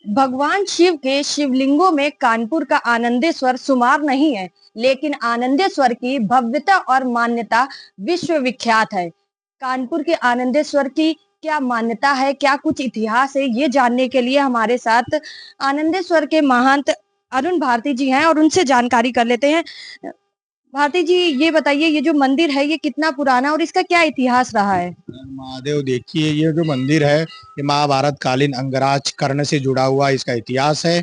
भगवान शिव के शिवलिंगों में कानपुर का आनंदेश्वर शुमार नहीं है, लेकिन आनंदेश्वर की भव्यता और मान्यता विश्व विख्यात है। कानपुर के आनंदेश्वर की क्या मान्यता है, क्या कुछ इतिहास है, ये जानने के लिए हमारे साथ आनंदेश्वर के महंत अरुण भारती जी हैं और उनसे जानकारी कर लेते हैं। भारती जी, ये बताइए, ये जो मंदिर है ये कितना पुराना और इसका क्या इतिहास रहा है? महादेव, देखिए ये जो मंदिर है ये महाभारत कालीन अंगराज कर्ण से जुड़ा हुआ इसका इतिहास है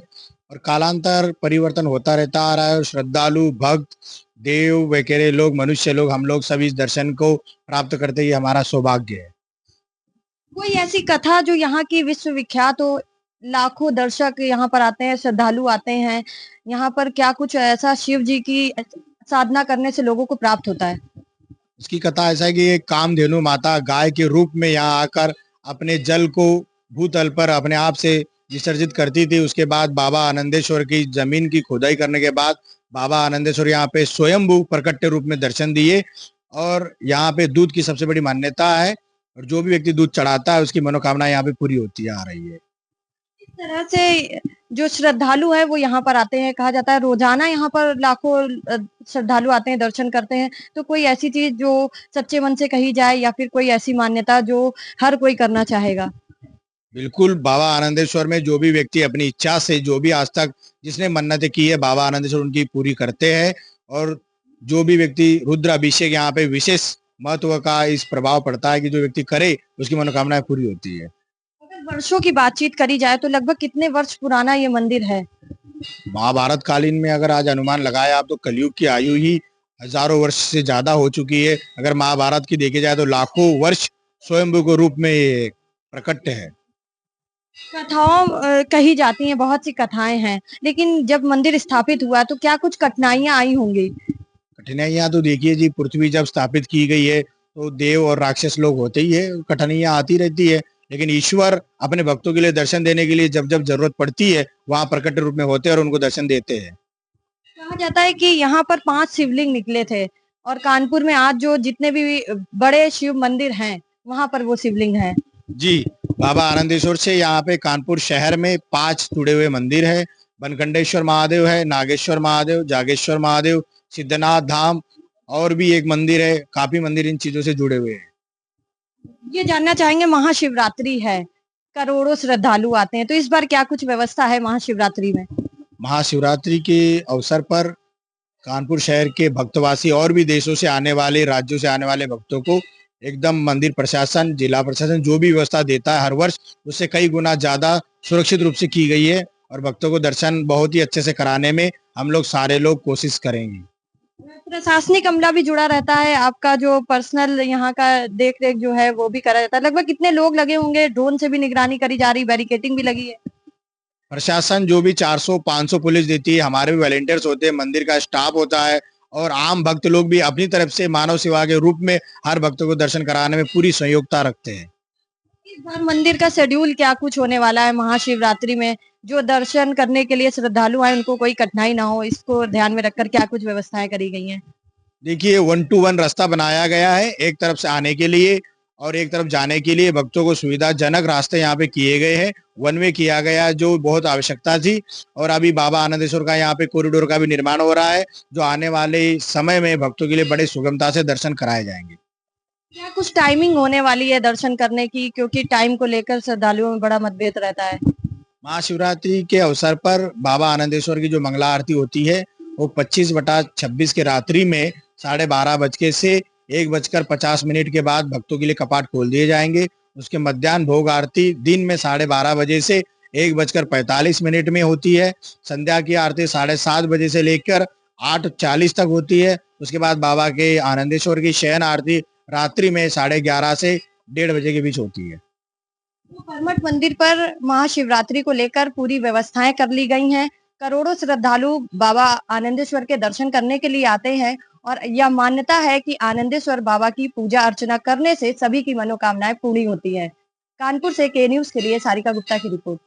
और कालांतर परिवर्तन होता रहता आ रहा है और श्रद्धालु भक्त देव वगैरह लोग मनुष्य लोग हम लोग सभी इस दर्शन को प्राप्त करते ही हमारा सौभाग्य है। कोई ऐसी कथा जो यहाँ की विश्व विख्यात हो, लाखों दर्शक यहाँ पर आते हैं, श्रद्धालु आते हैं, यहाँ पर क्या कुछ ऐसा शिव जी की साधना करने से लोगों को प्राप्त होता है? उसकी कथा ऐसा है कि एक कामधेनु माता गाय के रूप में यहाँ आकर अपने जल को भूतल पर अपने आप से विसर्जित करती थी। उसके बाद बाबा आनंदेश्वर की जमीन की खुदाई करने के बाद बाबा आनंदेश्वर यहाँ पे स्वयंभू प्रकट रूप में दर्शन दिए और यहाँ पे दूध की सबसे बड़ी मान्यता है और जो भी व्यक्ति दूध चढ़ाता है उसकी मनोकामना यहाँ पे पूरी होती आ रही है। इस तरह से जो श्रद्धालु है वो यहाँ पर आते हैं, कहा जाता है रोजाना यहाँ पर लाखों श्रद्धालु आते हैं, दर्शन करते हैं। तो कोई ऐसी चीज जो सच्चे मन से कही जाए या फिर कोई ऐसी मान्यता जो हर कोई करना चाहेगा? बिल्कुल, बाबा आनंदेश्वर में जो भी व्यक्ति अपनी इच्छा से जो भी आज तक जिसने मन्नतें की है बाबा आनंदेश्वर उनकी पूरी करते हैं और जो भी व्यक्ति रुद्र अभिषेक यहाँ पे विशेष महत्व का इस प्रभाव पड़ता है कि जो व्यक्ति करे उसकी मनोकामनाएं पूरी होती है। अगर वर्षों की बातचीत करी जाए तो लगभग कितने वर्ष पुराना ये मंदिर है? महाभारत कालीन में अगर आज अनुमान लगाया आप तो कलयुग की आयु ही हजारों वर्ष से ज्यादा हो चुकी है। अगर महाभारत की देखी जाए तो लाखों वर्ष स्वयंभू के रूप में ये प्रकट है। कथाओं कही जाती हैं, बहुत सी कथाएं हैं, लेकिन जब मंदिर स्थापित हुआ तो क्या कुछ कठिनाइयां आई होंगी? कठिनाइयां तो देखिए जी, पृथ्वी जब स्थापित की गई है तो देव और राक्षस लोग होते ही है, कठिनाइयां आती रहती है, लेकिन ईश्वर अपने भक्तों के लिए दर्शन देने के लिए जब जब जरूरत पड़ती है वहां प्रकट रूप में होते हैं और उनको दर्शन देते हैं। कहा जाता है कि यहाँ पर 5 शिवलिंग निकले थे और कानपुर में आज जो जितने भी बड़े शिव मंदिर हैं, वहां पर वो शिवलिंग हैं। जी, बाबा आनंदेश्वर से यहाँ पे कानपुर शहर में 5 जुड़े हुए मंदिर है। बनखंडेश्वर महादेव है, नागेश्वर महादेव, जागेश्वर महादेव, सिद्धनाथ धाम और भी एक मंदिर है। काफी मंदिर इन चीजों से जुड़े हुए हैं। ये जानना चाहेंगे, महाशिवरात्रि है, करोड़ों श्रद्धालु आते हैं, तो इस बार क्या कुछ व्यवस्था है महाशिवरात्रि में? महाशिवरात्रि के अवसर पर कानपुर शहर के भक्तवासी और भी देशों से आने वाले राज्यों से आने वाले भक्तों को एकदम मंदिर प्रशासन जिला प्रशासन जो भी व्यवस्था देता है हर वर्ष उससे कई गुना ज्यादा सुरक्षित रूप से की गई है और भक्तों को दर्शन बहुत ही अच्छे से कराने में हम लोग सारे लोग कोशिश करेंगे। प्रशासनिक अमला भी जुड़ा रहता है, आपका जो पर्सनल यहाँ का देख रेख जो है वो भी करा जाता है। लगभग कितने लोग लगे होंगे? ड्रोन से भी निगरानी करी जा रही, बैरिकेटिंग भी लगी है? प्रशासन जो भी 400-500 पुलिस देती है, हमारे भी वॉलेंटियर्स होते हैं, मंदिर का स्टाफ होता है और आम भक्त लोग भी अपनी तरफ से मानव सेवा के रूप में हर भक्त को दर्शन कराने में पूरी सहयोगिता रखते हैं। इस बार मंदिर का शेड्यूल क्या कुछ होने वाला है महाशिवरात्रि में, जो दर्शन करने के लिए श्रद्धालु आए उनको कोई कठिनाई ना हो, इसको ध्यान में रखकर क्या कुछ व्यवस्थाएं करी गई हैं? देखिए 1-to-1 रास्ता बनाया गया है, एक तरफ से आने के लिए और एक तरफ जाने के लिए भक्तों को सुविधाजनक रास्ते यहाँ पे किए गए हैं। वन वे किया गया जो बहुत आवश्यकता थी और अभी बाबा आनंदेश्वर का यहाँ पे कॉरिडोर का भी निर्माण हो रहा है जो आने वाले समय में भक्तों के लिए बड़े सुगमता से दर्शन कराए जाएंगे। क्या कुछ टाइमिंग होने वाली है दर्शन करने की, क्योंकि टाइम को लेकर श्रद्धालुओं में बड़ा मतभेद रहता है? महाशिवरात्रि के अवसर पर बाबा आनंदेश्वर की जो मंगला आरती होती है वो 25/26 के रात्रि में 12:30 से 1:50 के बाद भक्तों के लिए कपाट खोल दिए जाएंगे। उसके मध्याह्न भोग आरती दिन में 12:30 से 1:45 में होती है। संध्या की आरती 7:30 से लेकर 8:40 तक होती है। उसके बाद बाबा के आनंदेश्वर की शयन आरती रात्रि में 11:30 से 1:30 के बीच होती है। तो परमठ मंदिर पर महाशिवरात्रि को लेकर पूरी व्यवस्थाएं कर ली गई हैं। करोड़ों श्रद्धालु बाबा आनंदेश्वर के दर्शन करने के लिए आते हैं और यह मान्यता है कि आनंदेश्वर बाबा की पूजा अर्चना करने से सभी की मनोकामनाएं पूरी होती है। कानपुर से के न्यूज के लिए सारिका गुप्ता की रिपोर्ट।